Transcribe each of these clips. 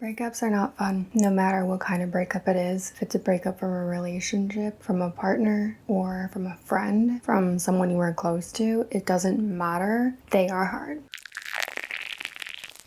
Breakups are not fun, no matter what kind of breakup it is. If it's a breakup from a relationship, from a partner, or from a friend, from someone you were close to, it doesn't matter. They are hard.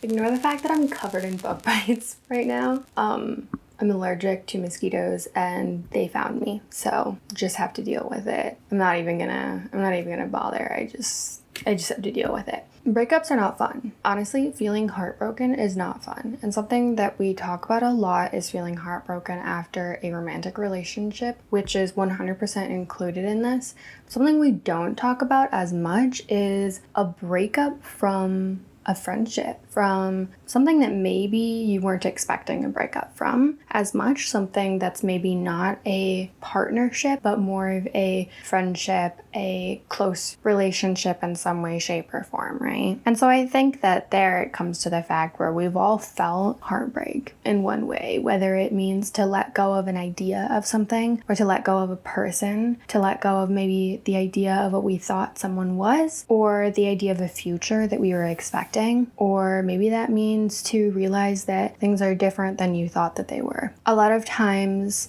Ignore the fact that I'm covered in bug bites right now. I'm allergic to mosquitoes and they found me, so just have to deal with it. I'm not even gonna bother. I just have to deal with it. Breakups are not fun. Honestly, feeling heartbroken is not fun. And something that we talk about a lot is feeling heartbroken after a romantic relationship, which is 100% included in this. Something we don't talk about as much is a breakup from a friendship, from something that maybe you weren't expecting a breakup from as much, something that's maybe not a partnership, but more of a friendship, a close relationship in some way, shape, or form, right? And so I think that there it comes to the fact where we've all felt heartbreak in one way, whether it means to let go of an idea of something, or to let go of a person, to let go of maybe the idea of what we thought someone was, or the idea of a future that we were expecting. Or maybe that means to realize that things are different than you thought that they were. A lot of times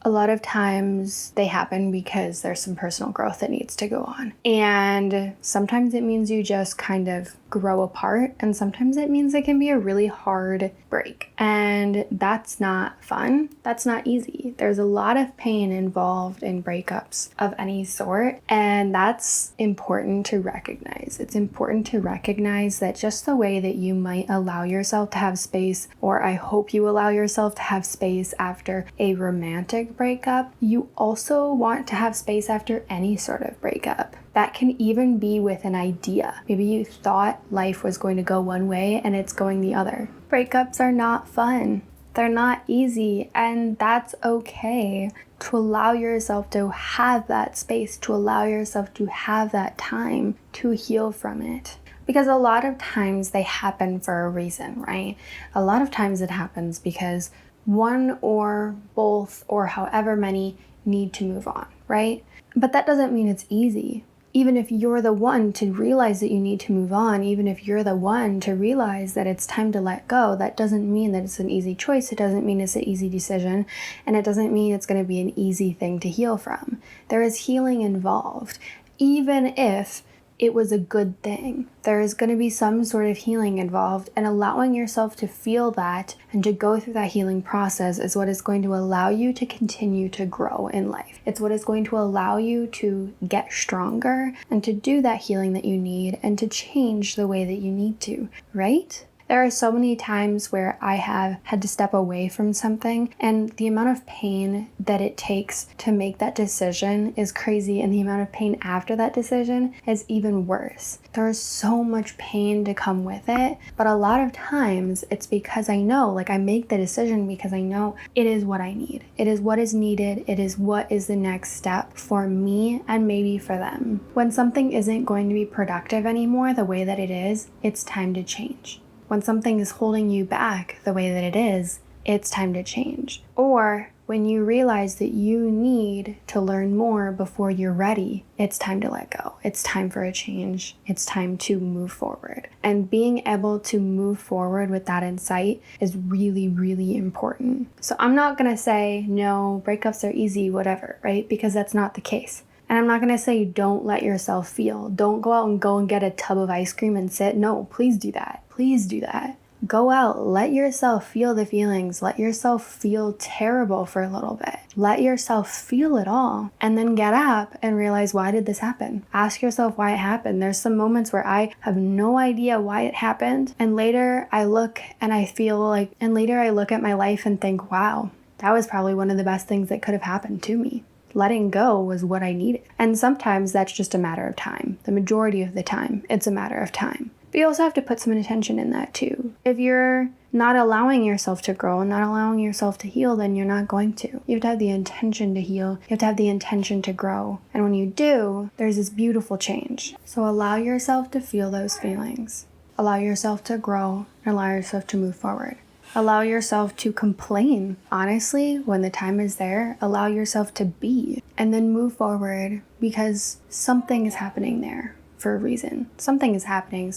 they happen because there's some personal growth that needs to go on. And sometimes it means you just kind of grow apart, and sometimes it means it can be a really hard break. And that's not fun. That's not easy. There's a lot of pain involved in breakups of any sort, and that's important to recognize. It's important to recognize that just the way that you might allow yourself to have space, or I hope you allow yourself to have space after a romantic breakup, you also want to have space after any sort of breakup. That can even be with an idea. Maybe you thought life was going to go one way and it's going the other. Breakups are not fun. They're not easy, and that's okay. To allow yourself to have that space, to allow yourself to have that time to heal from it. Because a lot of times they happen for a reason, right? A lot of times it happens because one or both or however many need to move on, right? But that doesn't mean it's easy. Even if you're the one to realize that you need to move on, even if you're the one to realize that it's time to let go, that doesn't mean that it's an easy choice. It doesn't mean it's an easy decision. And it doesn't mean it's going to be an easy thing to heal from. There is healing involved. Even if it was a good thing, there is going to be some sort of healing involved, and allowing yourself to feel that and to go through that healing process is what is going to allow you to continue to grow in life. It's what is going to allow you to get stronger and to do that healing that you need and to change the way that you need to, right? There are so many times where I have had to step away from something, and the amount of pain that it takes to make that decision is crazy, and the amount of pain after that decision is even worse. There is so much pain to come with it, but a lot of times it's because I know, I make the decision because I know it is what I need. It is what is needed. It is what is the next step for me and maybe for them. When something isn't going to be productive anymore the way that it is, it's time to change. When something is holding you back the way that it is, it's time to change. Or when you realize that you need to learn more before you're ready, it's time to let go. It's time for a change. It's time to move forward. And being able to move forward with that in sight is really, really important. So I'm not going to say, no, breakups are easy, whatever, right? Because that's not the case. And I'm not going to say don't let yourself feel. Don't go out and get a tub of ice cream and sit. No, please do that. Please do that. Go out. Let yourself feel the feelings. Let yourself feel terrible for a little bit. Let yourself feel it all. And then get up and realize, why did this happen? Ask yourself why it happened. There's some moments where I have no idea why it happened. And later I look and I look at my life and think, wow, that was probably one of the best things that could have happened to me. Letting go was what I needed. And sometimes that's just a matter of time. The majority of the time, it's a matter of time. But you also have to put some intention in that too. If you're not allowing yourself to grow and not allowing yourself to heal, then you're not going to. You have to have the intention to heal. You have to have the intention to grow. And when you do, there's this beautiful change. So allow yourself to feel those feelings. Allow yourself to grow and allow yourself to move forward. Allow yourself to complain. Honestly, when the time is there, allow yourself to be and then move forward, because something is happening there for a reason. Something is happening.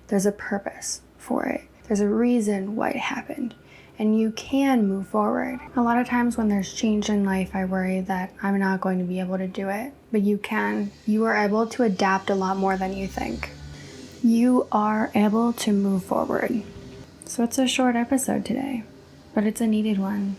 There's a purpose for it. There's a reason why it happened. and you can move forward. A lot of times when there's change in life, I worry that I'm not going to be able to do it, but you can. You are able to adapt a lot more than you think. You are able to move forward. So it's a short episode today, but it's a needed one.